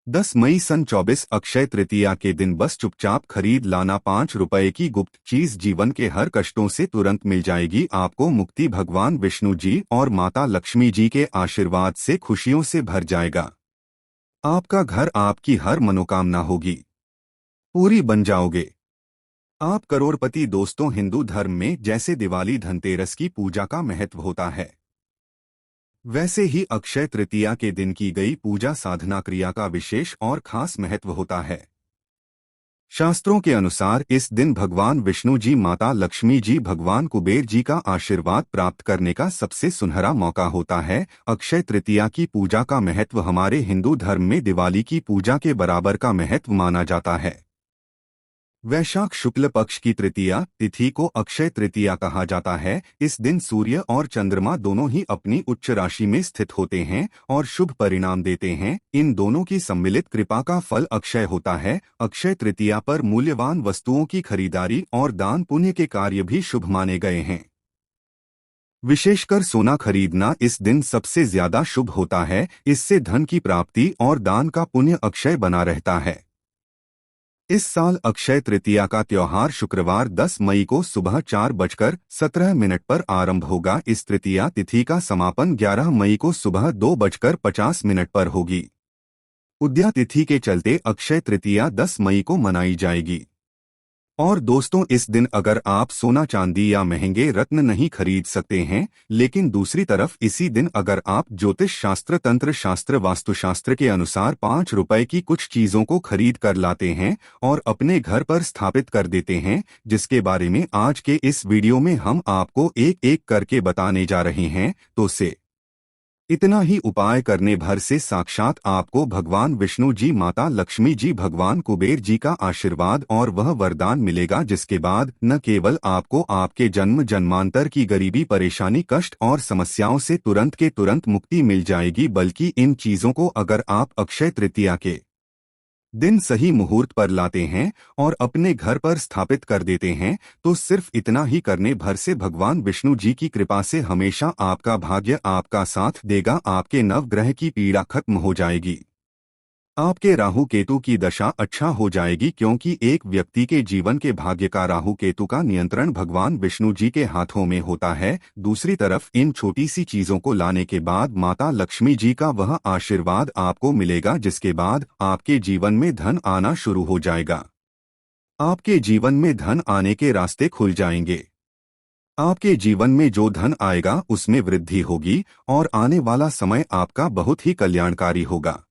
10 मई सन 24 अक्षय तृतीया के दिन बस चुपचाप खरीद लाना 5 रुपए की गुप्त चीज जीवन के हर कष्टों से तुरंत मिल जाएगी। आपको मुक्ति भगवान विष्णु जी और माता लक्ष्मी जी के आशीर्वाद से खुशियों से भर जाएगा। आपका घर आपकी हर मनोकामना होगी पूरी बन जाओगे। आप करोड़पति। दोस्तों, हिंदू धर्म में जैसे दिवाली धनतेरस की पूजा का महत्व होता है, वैसे ही अक्षय तृतीया के दिन की गई पूजा साधना क्रिया का विशेष और खास महत्व होता है। शास्त्रों के अनुसार इस दिन भगवान विष्णु जी, माता लक्ष्मी जी, भगवान कुबेर जी का आशीर्वाद प्राप्त करने का सबसे सुनहरा मौका होता है। अक्षय तृतीया की पूजा का महत्व हमारे हिंदू धर्म में दिवाली की पूजा के बराबर का महत्व माना जाता है। वैशाख शुक्ल पक्ष की तृतीया तिथि को अक्षय तृतीया कहा जाता है। इस दिन सूर्य और चंद्रमा दोनों ही अपनी उच्च राशि में स्थित होते हैं और शुभ परिणाम देते हैं। इन दोनों की सम्मिलित कृपा का फल अक्षय होता है। अक्षय तृतीया पर मूल्यवान वस्तुओं की खरीदारी और दान पुण्य के कार्य भी शुभ माने गए हैं। विशेषकर सोना खरीदना इस दिन सबसे ज्यादा शुभ होता है। इससे धन की प्राप्ति और दान का पुण्य अक्षय बना रहता है। इस साल अक्षय तृतीया का त्योहार शुक्रवार 10 मई को सुबह 4:17 पर आरंभ होगा। इस तृतीया तिथि का समापन 11 मई को सुबह 2:50 पर होगी। उद्या तिथि के चलते अक्षय तृतीया 10 मई को मनाई जाएगी। और दोस्तों, इस दिन अगर आप सोना चांदी या महंगे रत्न नहीं खरीद सकते हैं, लेकिन दूसरी तरफ इसी दिन अगर आप ज्योतिष शास्त्र, तंत्र शास्त्र, वास्तुशास्त्र के अनुसार 5 रुपए की कुछ चीजों को खरीद कर लाते हैं और अपने घर पर स्थापित कर देते हैं, जिसके बारे में आज के इस वीडियो में हम आपको एक एक करके बताने जा रहे हैं, तो से इतना ही उपाय करने भर से साक्षात आपको भगवान विष्णु जी, माता लक्ष्मी जी, भगवान कुबेर जी का आशीर्वाद और वह वरदान मिलेगा, जिसके बाद न केवल आपको आपके जन्म जन्मांतर की गरीबी, परेशानी, कष्ट और समस्याओं से तुरंत के तुरंत मुक्ति मिल जाएगी, बल्कि इन चीजों को अगर आप अक्षय तृतीया के दिन सही मुहूर्त पर लाते हैं और अपने घर पर स्थापित कर देते हैं, तो सिर्फ इतना ही करने भर से भगवान विष्णु जी की कृपा से हमेशा आपका भाग्य आपका साथ देगा। आपके नवग्रह की पीड़ा खत्म हो जाएगी। आपके राहु केतु की दशा अच्छा हो जाएगी, क्योंकि एक व्यक्ति के जीवन के भाग्य का राहु केतु का नियंत्रण भगवान विष्णु जी के हाथों में होता है। दूसरी तरफ इन छोटी सी चीजों को लाने के बाद माता लक्ष्मी जी का वह आशीर्वाद आपको मिलेगा, जिसके बाद आपके जीवन में धन आना शुरू हो जाएगा। आपके जीवन में धन आने के रास्ते खुल जाएंगे। आपके जीवन में जो धन आएगा उसमें वृद्धि होगी और आने वाला समय आपका बहुत ही कल्याणकारी होगा।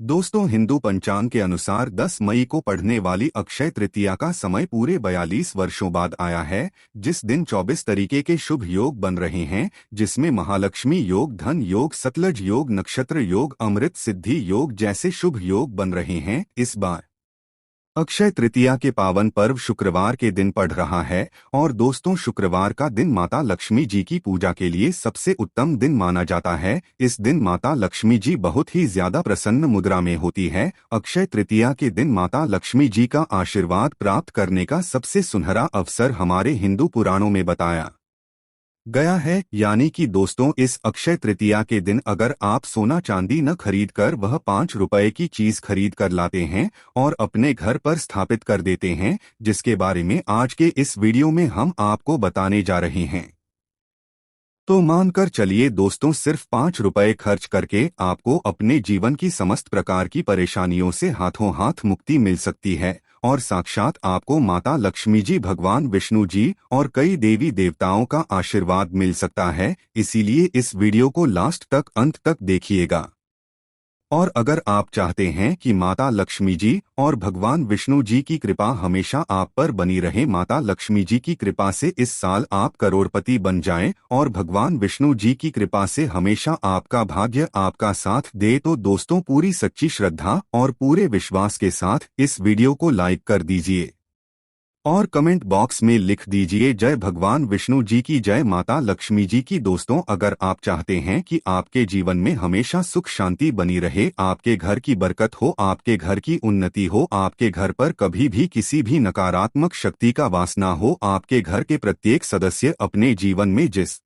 दोस्तों, हिंदू पंचांग के अनुसार 10 मई को पढ़ने वाली अक्षय तृतीया का समय पूरे 42 वर्षों बाद आया है, जिस दिन 24 तरीके के शुभ योग बन रहे हैं, जिसमें महालक्ष्मी योग, धन योग, सतलज योग, नक्षत्र योग, अमृत सिद्धि योग जैसे शुभ योग बन रहे हैं। इस बार अक्षय तृतीया के पावन पर्व शुक्रवार के दिन पड़ रहा है और दोस्तों, शुक्रवार का दिन माता लक्ष्मी जी की पूजा के लिए सबसे उत्तम दिन माना जाता है। इस दिन माता लक्ष्मी जी बहुत ही ज्यादा प्रसन्न मुद्रा में होती है। अक्षय तृतीया के दिन माता लक्ष्मी जी का आशीर्वाद प्राप्त करने का सबसे सुनहरा अवसर हमारे हिंदू पुराणों में बताया गया है। यानी कि दोस्तों, इस अक्षय तृतीया के दिन अगर आप सोना चांदी न खरीद कर वह 5 रुपए की चीज खरीद कर लाते हैं और अपने घर पर स्थापित कर देते हैं, जिसके बारे में आज के इस वीडियो में हम आपको बताने जा रहे हैं, तो मानकर चलिए दोस्तों, सिर्फ 5 रुपए खर्च करके आपको अपने जीवन की समस्त प्रकार की परेशानियों से हाथों हाथ मुक्ति मिल सकती है और साक्षात आपको माता लक्ष्मी जी, भगवान विष्णु जी और कई देवी देवताओं का आशीर्वाद मिल सकता है। इसीलिए इस वीडियो को लास्ट तक, अंत तक देखिएगा। और अगर आप चाहते हैं कि माता लक्ष्मी जी और भगवान विष्णु जी की कृपा हमेशा आप पर बनी रहे, माता लक्ष्मी जी की कृपा से इस साल आप करोड़पति बन जाएं और भगवान विष्णु जी की कृपा से हमेशा आपका भाग्य आपका साथ दे, तो दोस्तों, पूरी सच्ची श्रद्धा और पूरे विश्वास के साथ इस वीडियो को लाइक कर दीजिए और कमेंट बॉक्स में लिख दीजिए जय भगवान विष्णु जी की, जय माता लक्ष्मी जी की। दोस्तों, अगर आप चाहते हैं कि आपके जीवन में हमेशा सुख शांति बनी रहे, आपके घर की बरकत हो, आपके घर की उन्नति हो, आपके घर पर कभी भी किसी भी नकारात्मक शक्ति का वास ना हो, आपके घर के प्रत्येक सदस्य अपने जीवन में जिस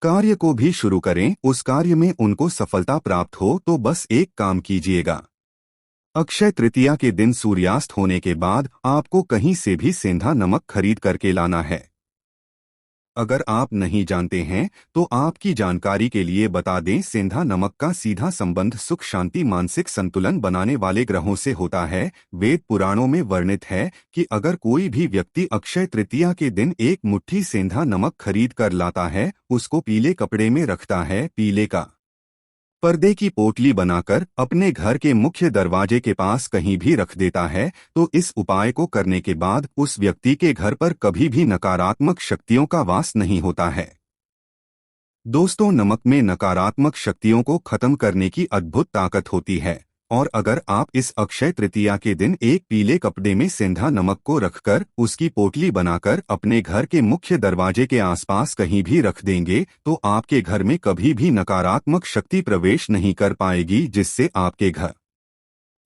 कार्य को भी शुरू करें उस कार्य में उनको सफलता प्राप्त हो, तो बस एक काम कीजिएगा। अक्षय तृतीया के दिन सूर्यास्त होने के बाद आपको कहीं से भी सेंधा नमक खरीद करके लाना है। अगर आप नहीं जानते हैं तो आपकी जानकारी के लिए बता दें, सेंधा नमक का सीधा संबंध सुख शांति मानसिक संतुलन बनाने वाले ग्रहों से होता है। वेद पुराणों में वर्णित है कि अगर कोई भी व्यक्ति अक्षय तृतीया के दिन एक मुट्ठी सेंधा नमक खरीद कर लाता है, उसको पीले कपड़े में रखता है, पीले का पर्दे की पोटली बनाकर अपने घर के मुख्य दरवाजे के पास कहीं भी रख देता है, तो इस उपाय को करने के बाद उस व्यक्ति के घर पर कभी भी नकारात्मक शक्तियों का वास नहीं होता है। दोस्तों, नमक में नकारात्मक शक्तियों को खत्म करने की अद्भुत ताकत होती है, और अगर आप इस अक्षय तृतीया के दिन एक पीले कपड़े में सेंधा नमक को रखकर उसकी पोटली बनाकर अपने घर के मुख्य दरवाजे के आसपास कहीं भी रख देंगे, तो आपके घर में कभी भी नकारात्मक शक्ति प्रवेश नहीं कर पाएगी, जिससे आपके घर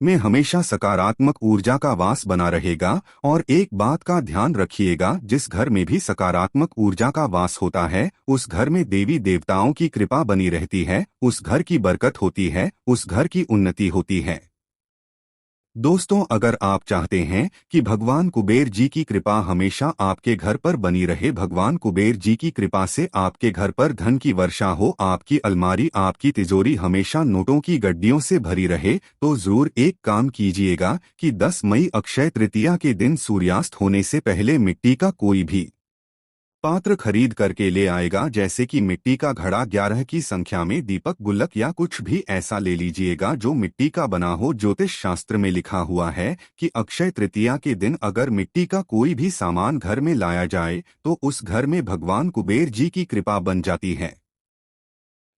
में हमेशा सकारात्मक ऊर्जा का वास बना रहेगा। और एक बात का ध्यान रखिएगा, जिस घर में भी सकारात्मक ऊर्जा का वास होता है, उस घर में देवी देवताओं की कृपा बनी रहती है, उस घर की बरकत होती है, उस घर की उन्नति होती है। दोस्तों, अगर आप चाहते हैं कि भगवान कुबेर जी की कृपा हमेशा आपके घर पर बनी रहे, भगवान कुबेर जी की कृपा से आपके घर पर धन की वर्षा हो, आपकी अलमारी आपकी तिजोरी हमेशा नोटों की गड्डियों से भरी रहे, तो जरूर एक काम कीजिएगा कि 10 मई अक्षय तृतीया के दिन सूर्यास्त होने से पहले मिट्टी का कोई भी पात्र खरीद करके ले आएगा, जैसे कि मिट्टी का घड़ा, 11 की संख्या में दीपक, गुल्लक या कुछ भी ऐसा ले लीजिएगा जो मिट्टी का बना हो। ज्योतिष शास्त्र में लिखा हुआ है कि अक्षय तृतीया के दिन अगर मिट्टी का कोई भी सामान घर में लाया जाए तो उस घर में भगवान कुबेर जी की कृपा बन जाती है।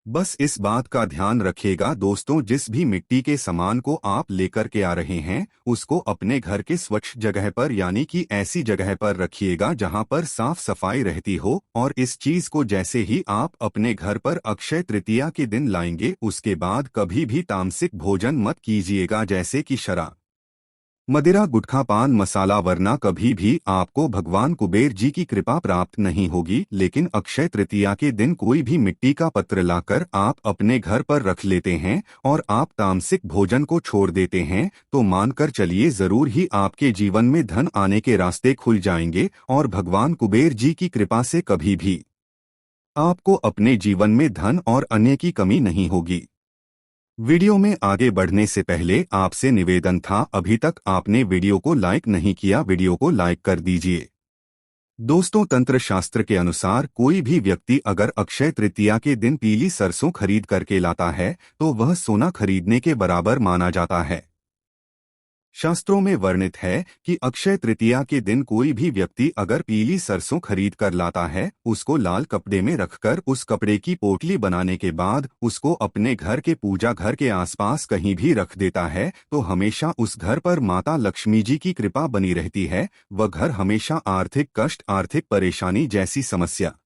बस इस बात का ध्यान रखिएगा दोस्तों, जिस भी मिट्टी के सामान को आप लेकर के आ रहे हैं उसको अपने घर के स्वच्छ जगह पर, यानी कि ऐसी जगह पर रखिएगा जहां पर साफ सफाई रहती हो। और इस चीज को जैसे ही आप अपने घर पर अक्षय तृतीया के दिन लाएंगे, उसके बाद कभी भी तामसिक भोजन मत कीजिएगा, जैसे कि शराब, मदिरा, गुटखा, पान मसाला, वरना कभी भी आपको भगवान कुबेर जी की कृपा प्राप्त नहीं होगी। लेकिन अक्षय तृतीया के दिन कोई भी मिट्टी का पत्र लाकर आप अपने घर पर रख लेते हैं और आप तामसिक भोजन को छोड़ देते हैं, तो मानकर चलिए जरूर ही आपके जीवन में धन आने के रास्ते खुल जाएंगे और भगवान कुबेर जी की कृपा से कभी भी आपको अपने जीवन में धन और अन्य की कमी नहीं होगी। वीडियो में आगे बढ़ने से पहले आपसे निवेदन था, अभी तक आपने वीडियो को लाइक नहीं किया, वीडियो को लाइक कर दीजिए। दोस्तों, तंत्र शास्त्र के अनुसार कोई भी व्यक्ति अगर अक्षय तृतीया के दिन पीली सरसों खरीद करके लाता है तो वह सोना खरीदने के बराबर माना जाता है। शास्त्रों में वर्णित है कि अक्षय तृतीया के दिन कोई भी व्यक्ति अगर पीली सरसों खरीद कर लाता है, उसको लाल कपड़े में रखकर उस कपड़े की पोटली बनाने के बाद उसको अपने घर के पूजा घर के आसपास कहीं भी रख देता है, तो हमेशा उस घर पर माता लक्ष्मी जी की कृपा बनी रहती है। वह घर हमेशा आर्थिक कष्ट, आर्थिक परेशानी जैसी समस्या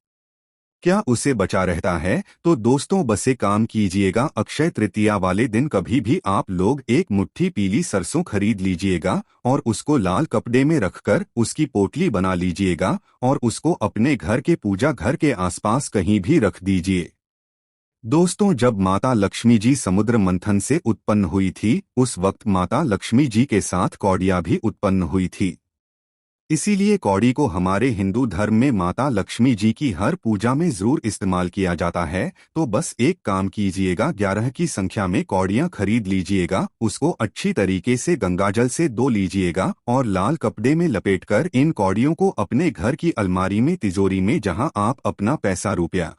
क्या उसे बचा रहता है। तो दोस्तों, बसे काम कीजिएगा, अक्षय तृतीया वाले दिन कभी भी आप लोग एक मुट्ठी पीली सरसों खरीद लीजिएगा और उसको लाल कपड़े में रखकर उसकी पोटली बना लीजिएगा और उसको अपने घर के पूजा घर के आसपास कहीं भी रख दीजिए। दोस्तों, जब माता लक्ष्मी जी समुद्र मंथन से उत्पन्न हुई थी, उस वक्त माता लक्ष्मी जी के साथ कौड़िया भी उत्पन्न हुई थी। इसीलिए कौड़ी को हमारे हिंदू धर्म में माता लक्ष्मी जी की हर पूजा में जरूर इस्तेमाल किया जाता है। तो बस एक काम कीजिएगा, 11 की संख्या में कौड़ियाँ खरीद लीजिएगा, उसको अच्छी तरीके से गंगाजल से धो लीजिएगा और लाल कपड़े में लपेटकर इन कौड़ियों को अपने घर की अलमारी में, तिजोरी में, जहां आप अपना पैसा रुपया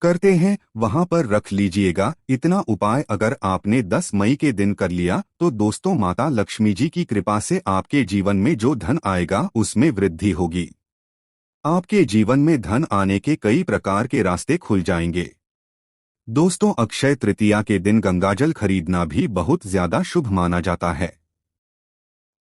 करते हैं वहां पर रख लीजिएगा। इतना उपाय अगर आपने 10 मई के दिन कर लिया तो दोस्तों, माता लक्ष्मी जी की कृपा से आपके जीवन में जो धन आएगा उसमें वृद्धि होगी। आपके जीवन में धन आने के कई प्रकार के रास्ते खुल जाएंगे। दोस्तों, अक्षय तृतीया के दिन गंगाजल खरीदना भी बहुत ज्यादा शुभ माना जाता है।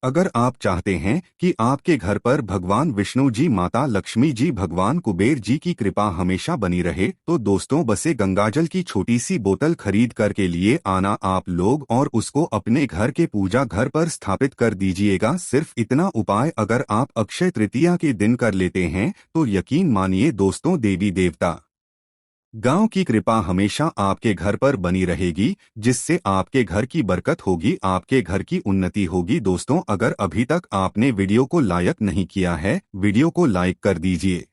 अगर आप चाहते हैं कि आपके घर पर भगवान विष्णु जी, माता लक्ष्मी जी, भगवान कुबेर जी की कृपा हमेशा बनी रहे, तो दोस्तों, बसे गंगाजल की छोटी सी बोतल खरीद करके लिए आना आप लोग और उसको अपने घर के पूजा घर पर स्थापित कर दीजिएगा। सिर्फ इतना उपाय अगर आप अक्षय तृतीया के दिन कर लेते हैं तो यकीन मानिए दोस्तों, देवी देवता गांव की कृपा हमेशा आपके घर पर बनी रहेगी, जिससे आपके घर की बरकत होगी, आपके घर की उन्नति होगी। दोस्तों, अगर अभी तक आपने वीडियो को लाइक नहीं किया है, वीडियो को लाइक कर दीजिए।